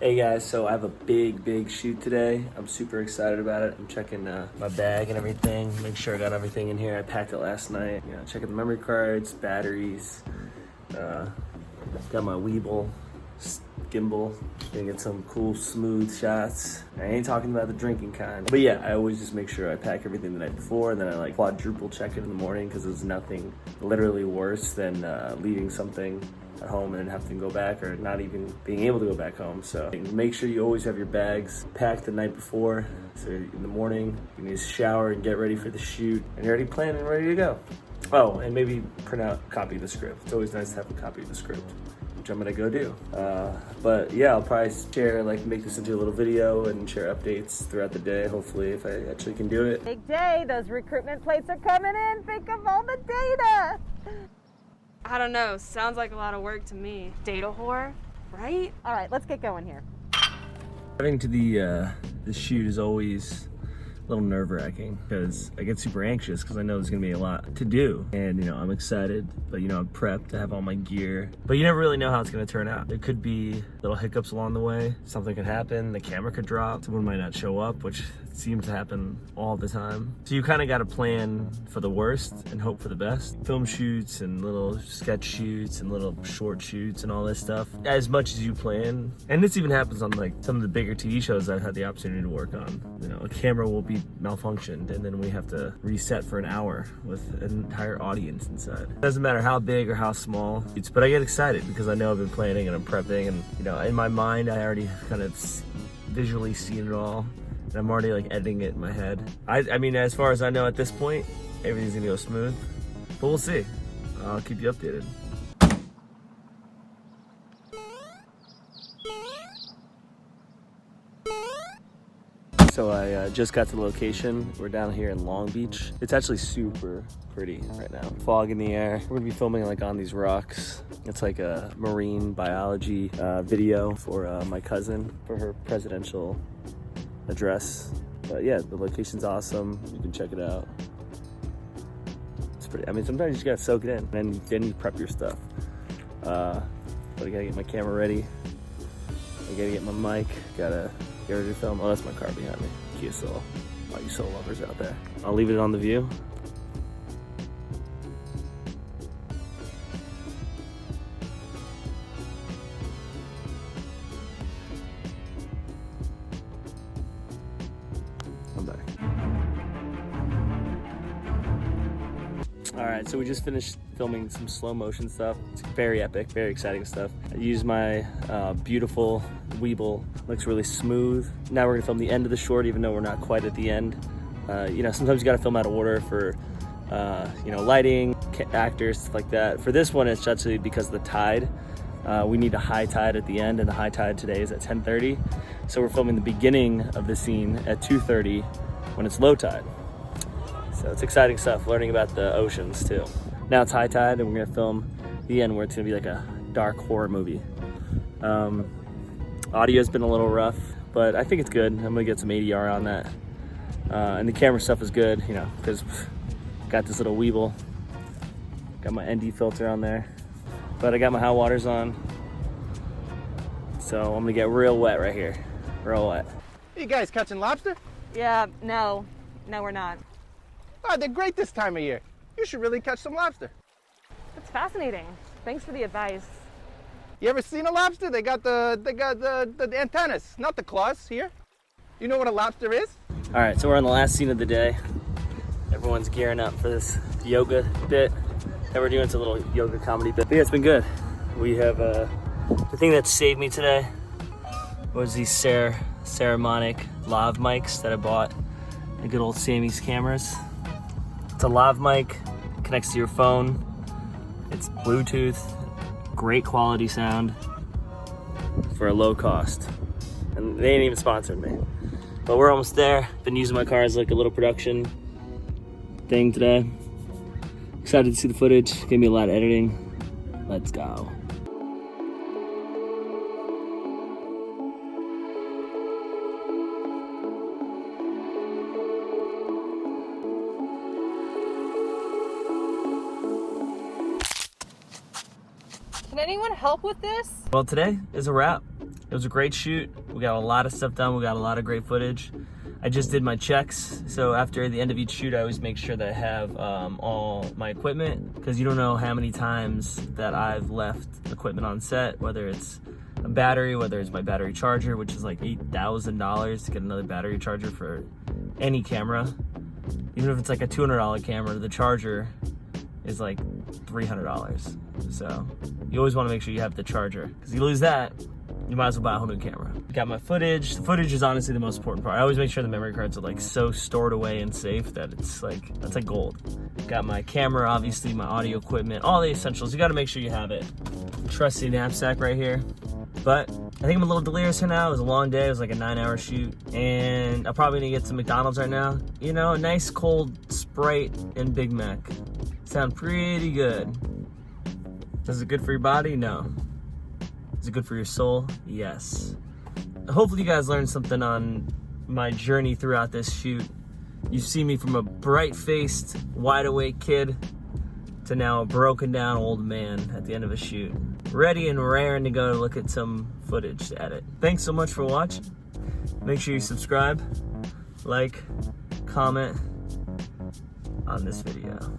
Hey guys, so I have a big shoot today. I'm super excited about it. I'm checking my bag and everything, make sure I got everything in here. I packed it last night. You know, checking the memory cards, batteries. Got my Weebill gimbal. Gonna get some cool smooth shots. I ain't talking about the drinking kind, but yeah, I always just make sure I pack everything the night before, and then I like quadruple check it in the morning because there's nothing literally worse than leaving something at home and then having to go back or not even being able to go back home. So make sure you always have your bags packed the night before, so in the morning you can just shower and get ready for the shoot and you're already planned and ready to go. Oh, and maybe print out a copy of the script. It's always nice to have a copy of the script, which I'm gonna go do. But yeah, I'll probably share, like make this into a little video and share updates throughout the day, hopefully, if I actually can do it. Big day, those recruitment plates are coming in. Think of all the data. I don't know, sounds like a lot of work to me. Data whore, right? All right, let's get going here. Driving to the shoot is always a little nerve-wracking because I get super anxious because I know there's gonna be a lot to do, and you know, I'm excited, but you know, I'm prepped to have all my gear, but you never really know how it's gonna turn out. There could be little hiccups along the way. Something could happen, the camera could drop, someone might not show up, which seems to happen all the time. So you kind of got to plan for the worst and hope for the best. Film shoots and little sketch shoots and little short shoots and all this stuff, as much as you plan. And this even happens on like some of the bigger TV shows I've had the opportunity to work on. You know, a camera will be malfunctioned and then we have to reset for an hour with an entire audience inside. It doesn't matter how big or how small, but I get excited because I know I've been planning and I'm prepping, and you know, in my mind I already kind of visually seen it all. And I'm already like editing it in my head. I mean, as far as I know at this point, everything's gonna go smooth, but we'll see. I'll keep you updated. So I just got to the location. We're down here in Long Beach. It's actually super pretty right now. Fog in the air. We're gonna be filming like on these rocks. It's like a marine biology video for my cousin for her presidential address. But yeah, the location's awesome. You can check it out. It's pretty, I mean, sometimes you just gotta soak it in and then you prep your stuff. But I gotta get my camera ready. I gotta get my mic. Gotta get ready to film. Oh, that's my car behind me. Kia Soul. All you soul lovers out there. I'll leave it on the view. All right, so we just finished filming some slow motion stuff. It's very epic, very exciting stuff. I used my beautiful Weebill. Looks really smooth. Now we're gonna film the end of the short, even though we're not quite at the end. You know, sometimes you gotta film out of order for, you know, lighting, actors, stuff like that. For this one, it's actually because of the tide. We need a high tide at the end, and the high tide today is at 10:30. So we're filming the beginning of the scene at 2:30 when it's low tide. So it's exciting stuff, learning about the oceans too. Now it's high tide and we're gonna film the end where it's gonna be like a dark horror movie. Audio's been a little rough, but I think it's good. I'm gonna get some ADR on that. And the camera stuff is good, you know, because got this little Weebill. Got my ND filter on there. But I got my hot waters on. So I'm gonna get real wet right here, real wet. You guys catching lobster? Yeah, no, we're not. Oh, they're great this time of year. You should really catch some lobster. That's fascinating. Thanks for the advice. You ever seen a lobster? They got the antennas, not the claws here. You know what a lobster is? All right, so we're on the last scene of the day. Everyone's gearing up for this yoga bit that we're doing. It's a little yoga comedy bit. But yeah, it's been good. We have, the thing that saved me today was these Saramonic lav mics that I bought at good old Sammy's Cameras. It's a lav mic, connects to your phone. It's Bluetooth, great quality sound for a low cost. And they ain't even sponsored me. But we're almost there. Been using my car as like a little production thing today. Excited to see the footage. Gave me a lot of editing. Let's go. Can anyone help with this? Well, today is a wrap. was a great shoot. We got a lot of stuff done. We got a lot of great footage. I just did my checks. So after the end of each shoot, I always make sure that I have all my equipment, because you don't know how many times that I've left equipment on set, whether it's a battery, whether it's my battery charger, which is like $8,000 to get another battery charger for any camera. Even if it's like a $200 camera, the charger is like $300. So you always want to make sure you have the charger, because you lose that, you might as well buy a whole new camera. Got my footage. The footage is honestly the most important part. I always make sure the memory cards are like so stored away and safe that it's like, that's like gold. Got my camera, obviously, my audio equipment, all the essentials. You got to make sure you have it. Trusty knapsack right here. But I think I'm a little delirious here now. It was a long day. It was like a 9-hour shoot. And I'm probably gonna get some McDonald's right now. You know, a nice cold Sprite and Big Mac. Sound pretty good. Is it good for your body? No. Is it good for your soul? Yes. Hopefully you guys learned something on my journey throughout this shoot. You've seen me from a bright-faced, wide-awake kid to now a broken down old man at the end of a shoot. Ready and raring to go to look at some footage to edit. Thanks so much for watching. Make sure you subscribe, like, comment on this video.